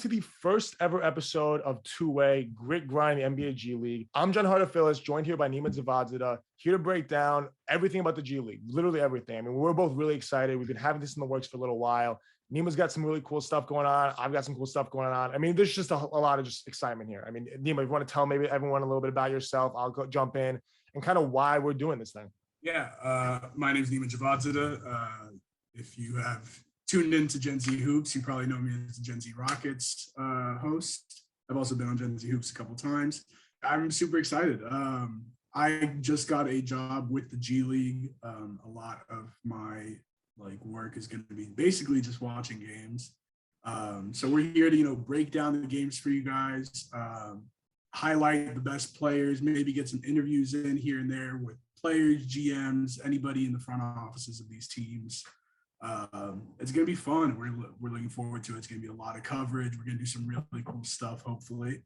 to the first ever episode of Two-Way Grit Grind, the NBA G League. I'm John Hartofilis, joined here by Neema Djavadzadeh, here to break down everything about the G League, literally everything. I mean, we're both really excited. We've been having this in the works for a little while. Neema's got some really cool stuff going on. I've got some cool stuff going on. I mean, there's just a lot of just excitement here. I mean, Neema, if you want to tell maybe everyone a little bit about yourself, I'll jump in and kind of why we're doing this thing. Yeah, my name is Neema Djavadzadeh. If you have tuned into Gen Z Hoops, you probably know me as the Gen Z Rockets host. I've also been on Gen Z Hoops a couple times. I'm super excited. I just got a job with the G League. A lot of my work is going to be basically just watching games. So we're here to break down the games for you guys, highlight the best players, maybe get some interviews in here and there with players, GMs, anybody in the front offices of these teams. It's going to be fun. We're looking forward to it. It's going to be a lot of coverage. We're going to do some really cool stuff, hopefully.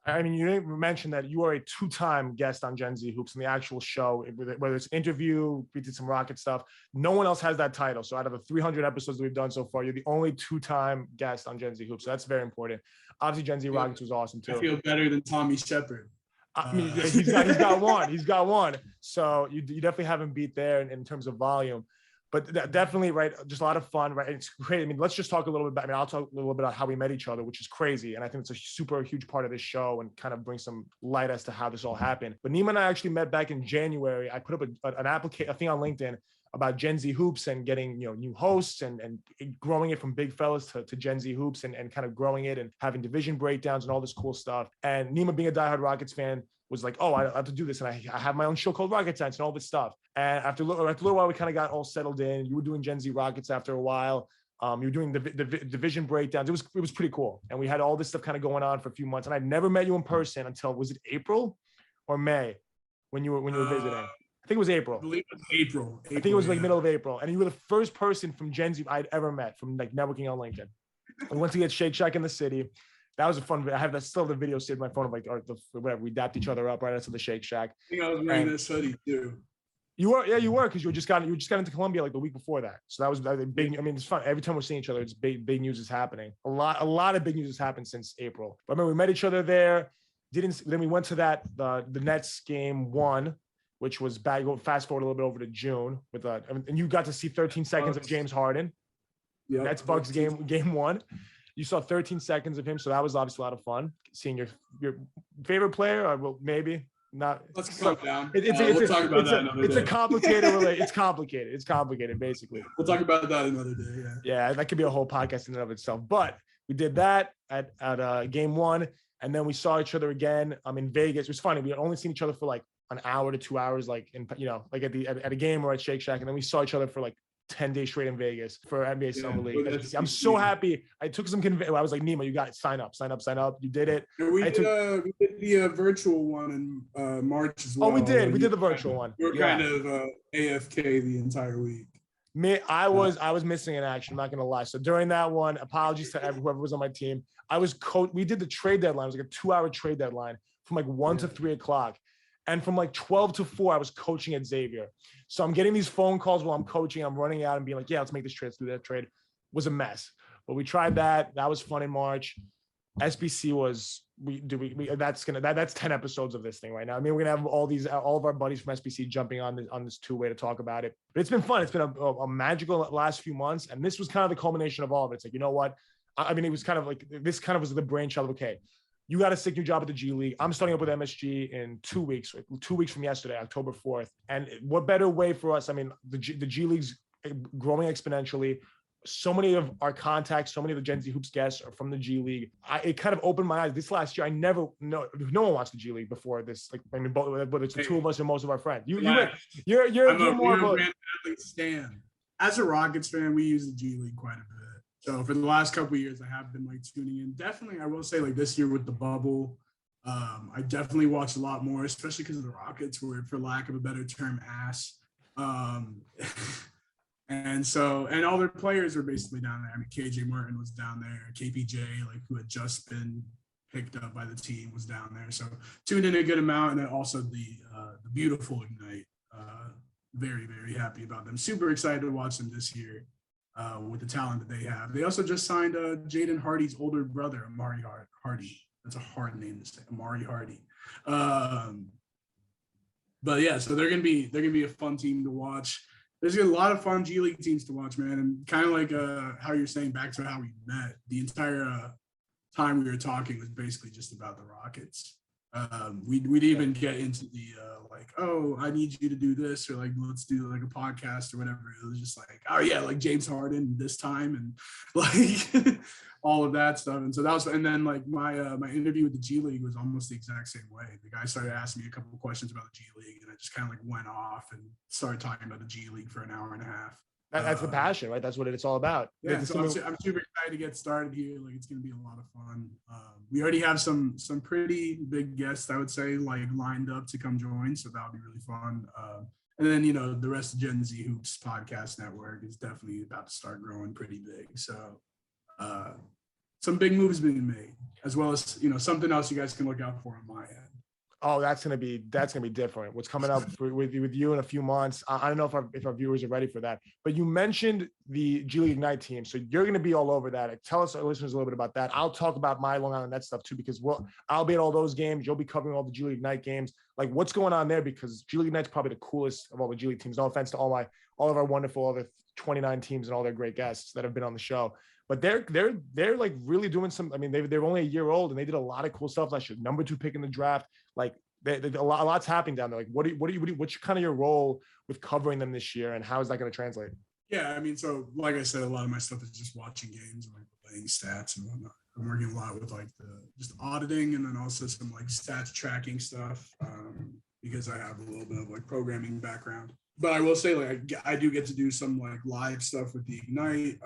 I mean, you didn't mention that you are a two-time guest on Gen Z Hoops in the actual show, whether it's interview, we did some Rocket stuff. No one else has that title. So out of the 300 episodes that we've done so far, you're the only two-time guest on Gen Z Hoops. So that's very important. Obviously, Gen Z Rockets was awesome too. I feel better than Tommy Shepard. I mean, he's got one. He's got one. So you definitely haven't beat there in terms of volume. But definitely, right, just a lot of fun, right? It's great. I mean, let's just talk a little bit about, I mean, I'll talk a little bit about how we met each other, which is crazy. And I think it's a super huge part of this show and kind of bring some light as to how this all happened. But Neema and I actually met back in January. I put up an application, a thing on LinkedIn about Gen Z Hoops and getting, new hosts and growing it from big fellas to Gen Z Hoops and kind of growing it and having division breakdowns and all this cool stuff. And Neema, being a diehard Rockets fan, was like, oh, I have to do this. And I have my own show called Rocket Science and all this stuff. And after a little while, we kind of got all settled in. You were doing Gen Z Rockets after a while. You were doing the division breakdowns. It was pretty cool. And we had all this stuff kind of going on for a few months. And I'd never met you in person until, was it April or May when you were visiting? I think it was April. I believe it was April. I think it was middle of April. And you were the first person from Gen Z I'd ever met from networking on LinkedIn. We went to get Shake Shack in the city. That was a fun. I have that still the video saved on my phone of whatever. We dapped each other up right after the Shake Shack. I think I was wearing this hoodie too. You were because you just got into Columbia like the week before that. So that was big. I mean, it's fun. Every time we're seeing each other, it's big news is happening. A lot of big news has happened since April. But I remember we met each other there. Then we went to the Nets game 1, which was bad. Go fast forward a little bit over to June and you got to see 13 seconds of James Harden. Yeah. Nets Bucks game 1. You saw 13 seconds of him, so that was obviously a lot of fun. Seeing your favorite player, or well, maybe not. Let's calm down. We'll talk about that another day. It's a complicated It's complicated. It's complicated, basically. We'll talk about that another day. Yeah, that could be a whole podcast in and of itself. But we did that at game 1, and then we saw each other again. In Vegas. It was funny. We had only seen each other for like an hour to 2 hours, at a game or at Shake Shack, and then we saw each other for like 10 days straight in Vegas for NBA Summer League. I'm so happy. I took some I was like, Neema, you got it. Sign up. You did it. We did the virtual one in March as well. Oh, we did. We did the virtual one. We were kind of AFK the entire week. I was missing in action. I'm not going to lie. So during that one, apologies to whoever was on my team. We did the trade deadline. It was like a 2-hour trade deadline from like 1 to 3 o'clock. And from like 12 to 4, I was coaching at Xavier. So I'm getting these phone calls while I'm coaching. I'm running out and being like, yeah, let's make this trade. Let's do that trade. It was a mess. But we tried that. That was fun in March. SBC was, that's 10 episodes of this thing right now. I mean, we're going to have all of our buddies from SBC jumping on this two-way to talk about it. But it's been fun. It's been a magical last few months. And this was kind of the culmination of all of it. It's like, you know what? I mean, it was kind of like, this kind of was the brainchild of, okay, you got a sick new job at the G League. I'm starting up with MSG in 2 weeks, 2 weeks from yesterday, October 4th. And what better way for us? I mean, the G League's growing exponentially. So many of our contacts, so many of the Gen Z Hoops guests are from the G League. It kind of opened my eyes. This last year, no one watched the G League before this. But it's the two of us and most of our friends. You're more of a Grand Athlete stan. As a Rockets fan, we use the G League quite a bit. So for the last couple of years, I have been tuning in. Definitely, I will say this year with the bubble, I definitely watched a lot more, especially because of the Rockets were, for lack of a better term, ass. And all their players were basically down there. I mean, KJ Martin was down there. KPJ, who had just been picked up by the team, was down there. So tuned in a good amount. And then also the beautiful Ignite. Very, very happy about them. Super excited to watch them this year. with the talent that they have. They also just signed Jaden Hardy's older brother, Amari Hardy. That's a hard name to say, Amari Hardy. But yeah, so they're gonna be a fun team to watch. There's a lot of fun G League teams to watch, man, and kind of like how you're saying back to how we met. The entire time we were talking was basically just about the Rockets. We'd even get into the like, oh, I need you to do this, or like, let's do like a podcast or whatever. It was just like, oh yeah, like James Harden this time, and like all of that stuff. And so that was, and then like my interview with the G League was almost the exact same way. The guy started asking me a couple of questions about the G League, and I just kind of like went off and started talking about the G League for an hour and a half. That's the passion, right? That's what it's all about. Yeah, so I'm super excited to get started here. Like, it's going to be a lot of fun. We already have some pretty big guests, I would say, like lined up to come join. So that'll be really fun. And then, the rest of Gen Z Hoops podcast network is definitely about to start growing pretty big. So some big moves being made, as well as, something else you guys can look out for on my end. Oh, that's gonna be different. What's coming up with you in a few months? I don't know if our viewers are ready for that. But you mentioned the G League Ignite team, so you're gonna be all over that. Tell us, our listeners, a little bit about that. I'll talk about my Long Island Nets stuff too, because I'll be at all those games. You'll be covering all the G League Ignite games. Like, what's going on there? Because G League Ignite's probably the coolest of all the G League teams. No offense to all of our wonderful other 29 teams and all their great guests that have been on the show. But they're like really doing some. I mean, they're only a year old, and they did a lot of cool stuff last year. Number 2 pick in the draft. Like, a lot's happening down there. Like, what's kind of your role with covering them this year, and how is that going to translate? Yeah, I mean, so like I said, a lot of my stuff is just watching games and like playing stats and whatnot. I'm working a lot with like just auditing, and then also some like stats tracking stuff because I have a little bit of like programming background. But I will say, like, I do get to do some like live stuff with the Ignite.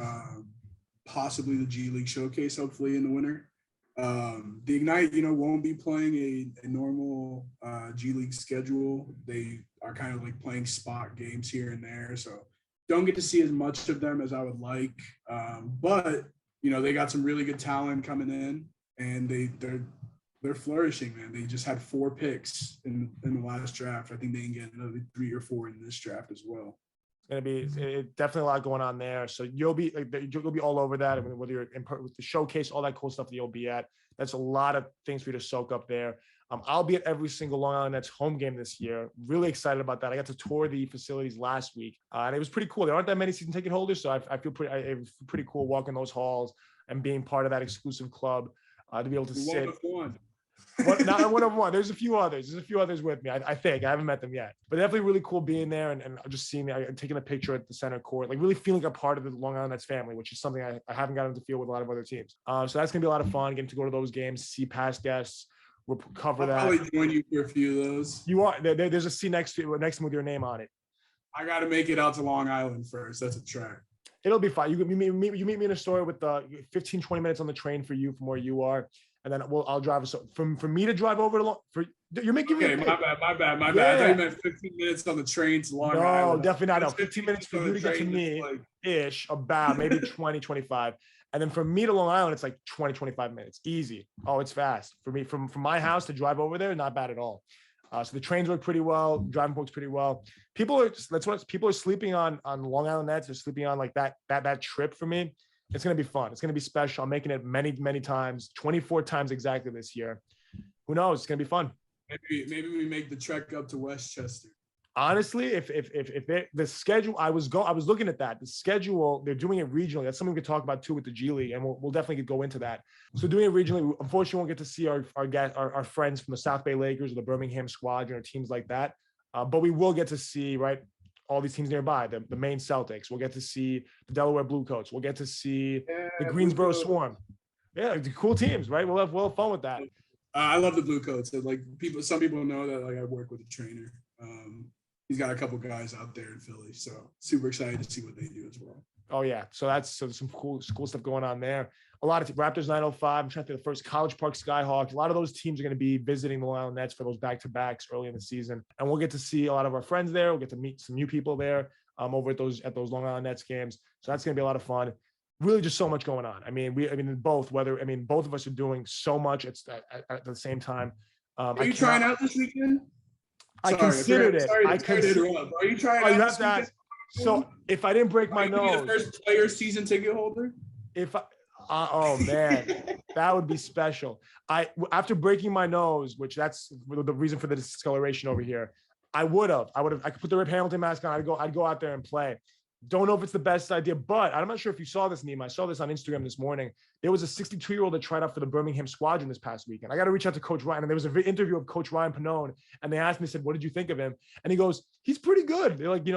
Possibly the G League Showcase, hopefully in the winter. The Ignite, won't be playing a normal G League schedule. They are kind of like playing spot games here and there, so don't get to see as much of them as I would like. But they got some really good talent coming in, and they're flourishing, man. They just had 4 picks in the last draft. I think they can get another 3 or 4 in this draft as well. Going to be definitely a lot going on there. So you'll be all over that. I mean, whether you're with the showcase, all that cool stuff that you'll be at, that's a lot of things for you to soak up there. I'll be at every single Long Island Nets home game this year. Really excited about that. I got to tour the facilities last week, and it was pretty cool. There aren't that many season ticket holders, so I feel pretty cool walking those halls and being part of that exclusive club to be able to sit. Not one of one. There's a few others. With me. I think I haven't met them yet, but definitely really cool being there and just seeing me. I'm taking a picture at the center court, like really feeling a part of the Long Island Nets family, which is something I haven't gotten to feel with a lot of other teams. So that's gonna be a lot of fun. Getting to go to those games, see past guests. We'll cover that. I'll probably join you for a few of those. You are there's a seat next with your name on it. I got to make it out to Long Island first. That's a track. It'll be fine. You meet me in a store with 15, 20 minutes on the train for you from where you are. And then I'll drive. So for me to drive over to you're making me. Okay, my bad. I thought you meant 15 minutes on the train to Long Island. No, definitely not. No, 15 minutes for you to get to me, ish, about maybe 20, 25. And then from me to Long Island, it's like 20, 25 minutes. Easy. Oh, it's fast. For me, from my house to drive over there, not bad at all. So the trains work pretty well. Driving works pretty well. People are sleeping on Long Island Nets. They're sleeping on like that trip for me. It's going to be fun. It's going to be special. I'm making it many, many times, 24 times exactly this year. Who knows? It's going to be fun. Maybe we make the trek up to Westchester. Honestly, if the schedule, I was looking at that. The schedule, they're doing it regionally. That's something we could talk about too with the G League, and we'll definitely go into that. So doing it regionally, unfortunately, we won't get to see our friends from the South Bay Lakers or the Birmingham Squadron or teams like that. But we will get to see, right, all these teams nearby, the Maine Celtics. We'll get to see the Delaware Bluecoats. We'll get to see the Greensboro Swarm. Yeah, the cool teams, right? We'll have fun with that. I love the Bluecoats. Like some people know that like I work with a trainer. He's got a couple guys out there in Philly, so super excited to see what they do as well. Oh yeah, so there's some cool stuff going on there. A lot of Raptors 905. I'm trying to think of the first College Park Skyhawks. A lot of those teams are going to be visiting the Long Island Nets for those back-to-backs early in the season, and we'll get to see a lot of our friends there. We'll get to meet some new people there over at those Long Island Nets games. So that's going to be a lot of fun. Really, just so much going on. Both of us are doing so much at the same time. Are you trying out this weekend? I considered it. Sorry to interrupt. Are you trying out this weekend? So if I didn't break my nose, the first player season ticket holder. if I, oh man, that would be special. After breaking my nose, which that's the reason for the discoloration over here, I could put the Rip Hamilton mask on. I'd go out there and play. Don't know if it's the best idea, but I'm not sure if you saw this, Neema. I saw this on Instagram this morning. There was a 62-year-old that tried out for the Birmingham Squadron this past weekend. I got to reach out to Coach Ryan, and there was an interview of Coach Ryan Pannone, and they asked me, they said, "What did you think of him?" And he goes, "He's pretty good." They're like,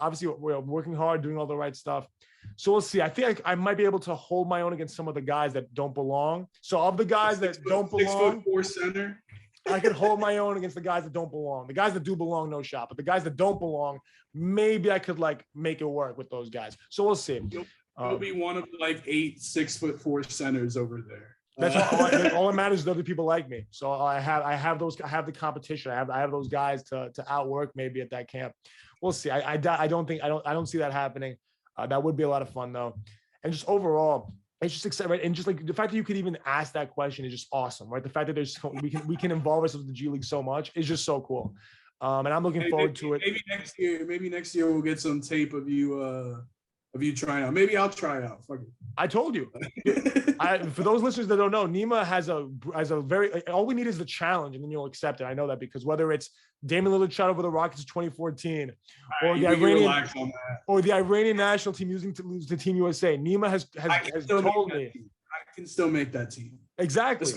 obviously we're working hard, doing all the right stuff. So we'll see. I think I might be able to hold my own against some of the guys that don't belong. So of the guys that don't belong, 6'4" center. I could hold my own against the guys that don't belong. The guys that do belong, no shot. But the guys that don't belong, maybe I could like make it work with those guys. So we'll see. You'll be one of like 8 6'4" centers over there. That's all that matters is other people like me. So I have the competition. I have those guys to outwork maybe at that camp. We'll see. I don't see that happening. That would be a lot of fun though. And just overall, it's just exciting, right? And just like the fact that you could even ask that question is just awesome, right? The fact that we can involve ourselves in the G League so much is just so cool. And I'm looking forward to it. Maybe next year we'll get some tape of you trying out. Maybe I'll try out. Fuck it. I told you. For those listeners that don't know, Neema has a very, all we need is the challenge, and then you'll accept it. I know that because whether it's Damian Lillard shot over the Rockets in 2014, or the Iranian national team using to lose to Team USA, Neema has told me I can still make that team. Exactly.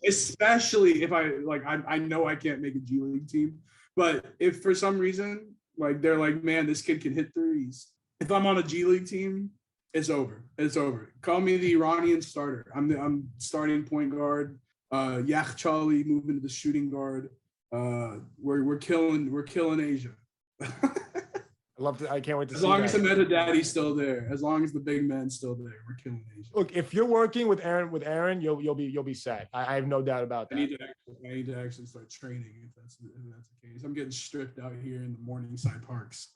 Especially if I know I can't make a G League team, but if for some reason like they're like, man, this kid can hit threes. If I'm on a G League team, it's over. It's over. Call me the Iranian starter. I'm starting point guard. Yak Charlie moving to the shooting guard. We're killing Asia. I can't wait to see. As long as the meta daddy's still there, as long as the big man's still there, we're killing Asia. Look, if you're working with Aaron, you'll be set. I have no doubt about that. I need to actually start training if that's the case. I'm getting stripped out here in the Morningside Parks.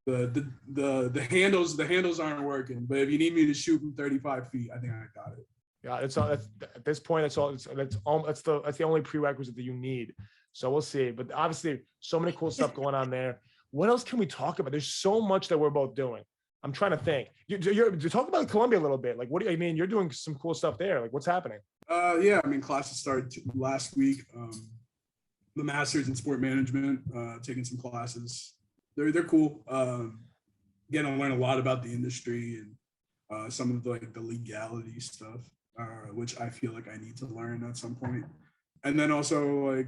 The handles aren't working, but if you need me to shoot from 35 feet, I think I got it. Yeah, that's at this point. That's the only prerequisite that you need. So we'll see. But obviously, so many cool stuff going on there. What else can we talk about? There's so much that we're both doing. I'm trying to think. You're talk about Colombia a little bit. Like, what do you mean? You're doing some cool stuff there. Like, what's happening? Yeah, I mean, classes started last week. The master's in sport management, taking some classes. They're cool. Getting to learn a lot about the industry and some of the legality stuff, which I feel like I need to learn at some point. And then also like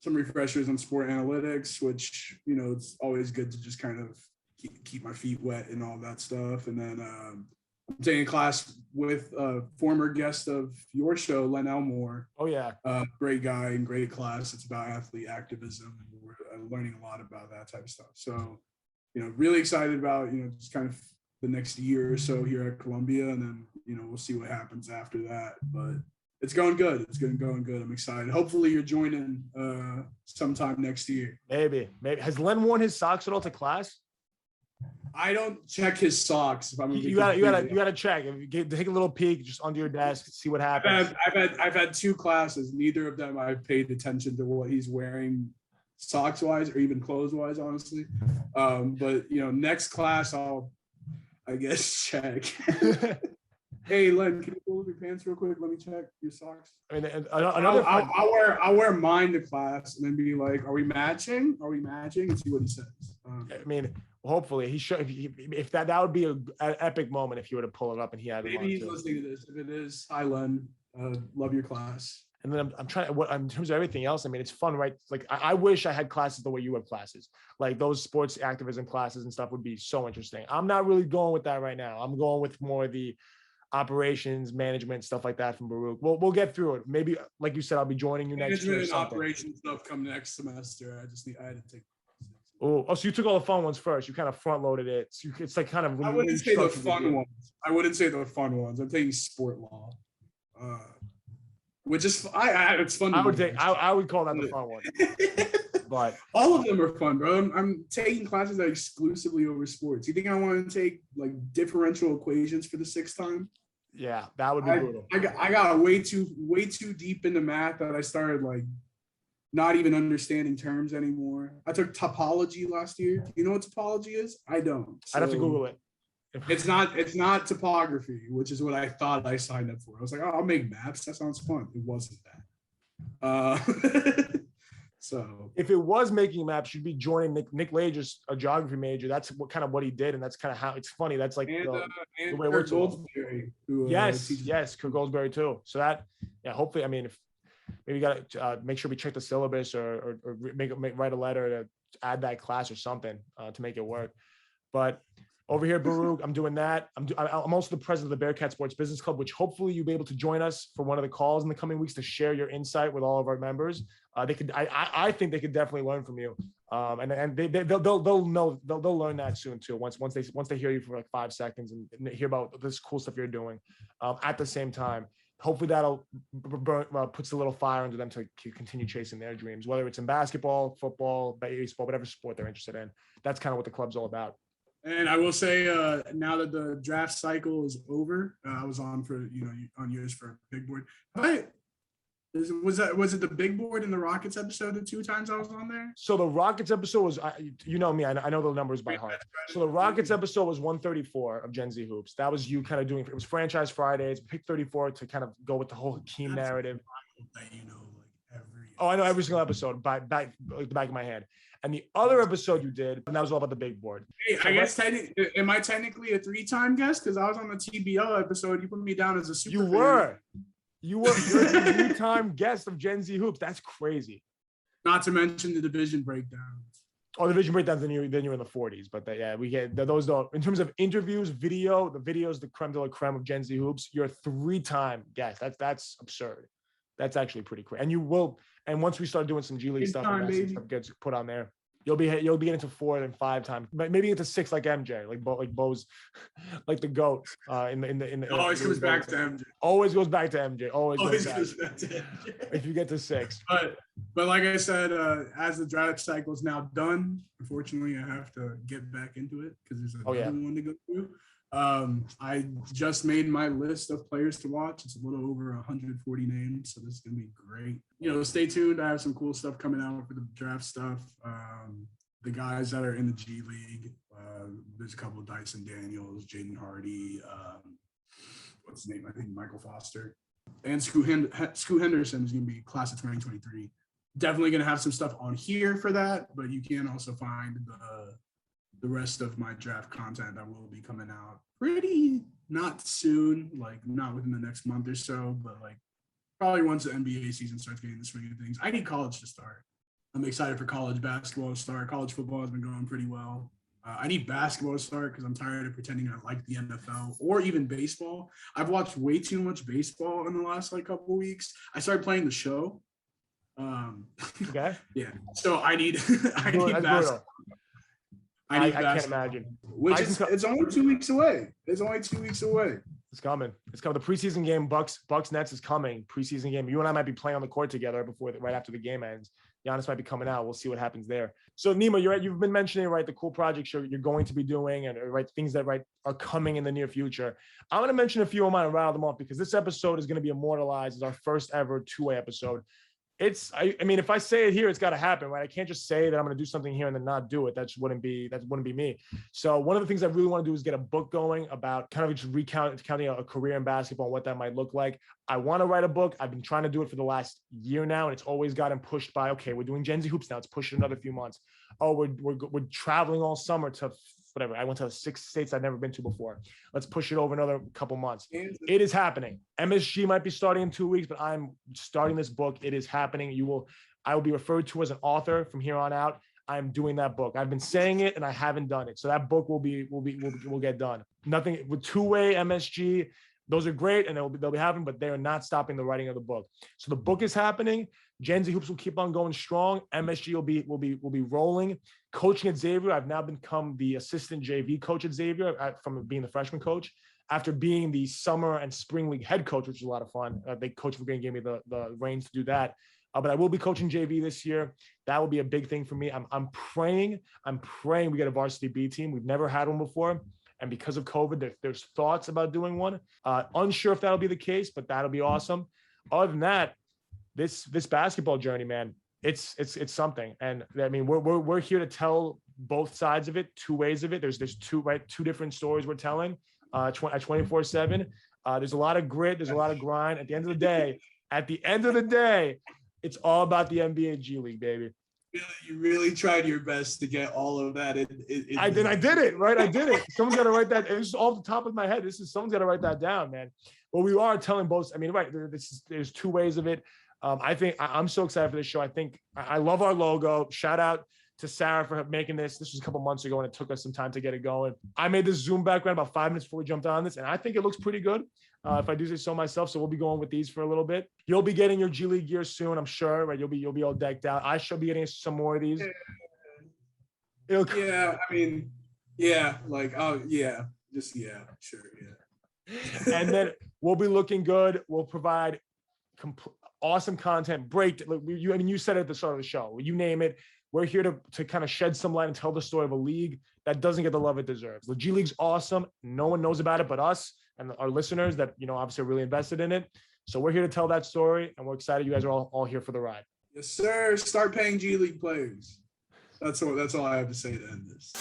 some refreshers on sport analytics, which, it's always good to just kind of keep my feet wet and all that stuff. And then I'm taking a class with a former guest of your show, Len Elmore. Oh yeah. Great guy and great class. It's about athlete activism. And we're learning a lot about that type of stuff. So, really excited about, just kind of the next year or so here at Columbia. And then, we'll see what happens after that. But it's going good. It's going good. I'm excited. Hopefully you're joining sometime next year. Maybe. Has Len worn his socks at all to class? I don't check his socks. If I'm you gotta check. Take a little peek just under your desk, see what happens. I've had 2 classes. Neither of them I've paid attention to what he's wearing socks wise or even clothes wise, honestly. But next class I guess check. Hey Len, can you pull up your pants real quick? Let me check your socks. I mean, I'll wear mine to class and then be like, are we matching? And see what he says. I mean, hopefully he should. If that would be an epic moment if you were to pull it up and he had. Maybe he's listening to this. If it is, hi Len, love your class. And then I'm trying. In terms of everything else, I mean, it's fun, right? Like I wish I had classes the way you have classes. Like those sports activism classes and stuff would be so interesting. I'm not really going with that right now. I'm going with more the operations, management, stuff like that from Baruch. We'll get through it. Maybe, like you said, I'll be joining you next year. Management and operations stuff come next semester. I had to take. Oh, so you took all the fun ones first. You kind of front loaded it. So it's like kind of. I wouldn't say the fun ones. I'm taking sport law, which is it's fun. I would call that the fun one. But all of them are fun, bro. I'm taking classes that are exclusively over sports. You think I want to take like differential equations for the 6th time? Yeah, that would be brutal. I got way too deep into math that I started like not even understanding terms anymore. I took topology last year. You know what topology is? I don't. I'd have to Google it. It's not topography, which is what I thought I signed up for. I was like, oh, I'll make maps. That sounds fun. It wasn't that. So if it was making maps, you'd be joining Nick Lager's a geography major. That's what he did, and that's kind of how it's funny. That's like and the way it works. Goldsberry, who, yes, Kurt Goldsberry too. So that, yeah, hopefully, I mean, if maybe you got to make sure we check the syllabus or write a letter to add that class or something to make it work. But over here, Baruch, I'm doing that. I'm also the president of the Bearcat Sports Business Club, which hopefully you'll be able to join us for one of the calls in the coming weeks to share your insight with all of our members. I think they could definitely learn from you, and they'll learn that soon too. Once they hear you for like 5 seconds and hear about this cool stuff you're doing, at the same time, hopefully that'll puts a little fire under them to continue chasing their dreams, whether it's in basketball, football, baseball, whatever sport they're interested in. That's kind of what the club's all about. And I will say, now that the draft cycle is over, I was on for on yours for Big Board. Was it the Big Board and the Rockets episode the 2 times I was on there? So the Rockets episode was, you know me, I know the numbers by heart. So the Rockets episode was 134 of Gen Z Hoops. That was you kind of doing, it was Franchise Fridays, pick 34 to kind of go with the whole Hakeem narrative. I know every single episode by the back of my head. And the other episode you did, and that was all about the Big Board. Hey, I guess am I technically a 3-time guest? Because I was on the TBL episode. You put me down as a super fan. You're a 3-time guest of Gen Z Hoops. That's crazy. Not to mention the division breakdowns. Oh, the division breakdowns, then you're in the 40s. But we get those though. In terms of interviews, the videos, the creme de la creme of Gen Z Hoops, you're a 3-time guest. That's absurd. That's actually pretty crazy. And you will. And once we start doing some G League stuff, and that stuff gets put on there, you'll be getting to 4 and 5 times, maybe into 6 like MJ, like Bo's, like the GOAT. It always goes back to MJ. Always goes back to MJ. Always goes back to MJ. If you get to 6. But like I said, as the draft cycle is now done, unfortunately, I have to get back into it because there's another one to go through. I just made my list of players to watch. It's a little over 140 names, so this is gonna be great. Stay tuned. I have some cool stuff coming out for the draft stuff. The guys that are in the G League, there's a couple of Dyson Daniels, Jaden Hardy, what's his name? I think Michael Foster, and Scoot Henderson is gonna be class of 2023. Definitely gonna have some stuff on here for that, but you can also find the rest of my draft content that will be coming out pretty not soon, like not within the next month or so, but like probably once the NBA season starts getting the swing of things. I need college to start. I'm excited for college basketball to start. College football has been going pretty well. I need basketball to start because I'm tired of pretending I like the NFL or even baseball. I've watched way too much baseball in the last couple of weeks. I started playing the show. Okay. Yeah. So I need basketball. I can't imagine. It's only 2 weeks away. It's coming. It's coming. The preseason game, Bucks Nets is coming. Preseason game. You and I might be playing on the court together right after the game ends. Giannis might be coming out. We'll see what happens there. So Neema, you've been mentioning the cool projects you're going to be doing and things that are coming in the near future. I'm going to mention a few of mine and rattle them off because this episode is going to be immortalized as our first ever 2-way episode. I mean, if I say it here, it's got to happen, right? I can't just say that I'm going to do something here and then not do it. That wouldn't be me. So one of the things I really want to do is get a book going about kind of just recounting a career in basketball and what that might look like. I want to write a book. I've been trying to do it for the last year now, and it's always gotten pushed by, okay, we're doing Gen Z Hoops now. Let's push it another few months. Oh, we're traveling all summer to whatever. I went to 6 states I've never been to before. Let's push it over another couple months. It is happening. MSG might be starting in 2 weeks, but I'm starting this book. It is happening. I will be referred to as an author from here on out. I'm doing that book. I've been saying it and I haven't done it. So that book will get done. Nothing with 2-way MSG. Those are great and they'll be happening, but they are not stopping the writing of the book. So the book is happening. Gen Z Hoops will keep on going strong. MSG will be rolling. Coaching at Xavier, I've now become the assistant JV coach at Xavier from being the freshman coach. After being the summer and spring league head coach, which is a lot of fun. They Coach Green gave me the reins to do that. But I will be coaching JV this year. That will be a big thing for me. I'm praying we get a varsity B team. We've never had one before. And because of COVID, there's thoughts about doing one. Unsure if that'll be the case, but that'll be awesome. Other than that, this basketball journey, man, it's something. And I mean, we're here to tell both sides of it, two ways of it. There's two different stories we're telling at 24/7. There's a lot of grit, there's a lot of grind. At the end of the day, it's all about the NBA G League, baby. You really tried your best to get all of that in. I did it, right? I did it. Someone's got to write that. It's off the top of my head. Someone's got to write that down, man. But we are telling both. I mean, right? There's two ways of it. I think I'm so excited for this show. I think I love our logo. Shout out to Sarah for making this. This was a couple months ago, and it took us some time to get it going. I made this Zoom background about 5 minutes before we jumped on this, and I think it looks pretty good. If I do say so myself. So we'll be going with these for a little bit. You'll be getting your G League gear soon, I'm sure. Right? You'll be all decked out. I shall be getting some more of these. Yeah, I mean, yeah, like, oh yeah, just yeah, sure, yeah. And then we'll be looking good. We'll provide awesome content. You said it at the start of the show. You name it. We're here to kind of shed some light and tell the story of a league that doesn't get the love it deserves. The G League's awesome. No one knows about it but us and our listeners that, obviously are really invested in it. So we're here to tell that story, and we're excited you guys are all here for the ride. Yes, sir. Start paying G League players. That's all I have to say to end this.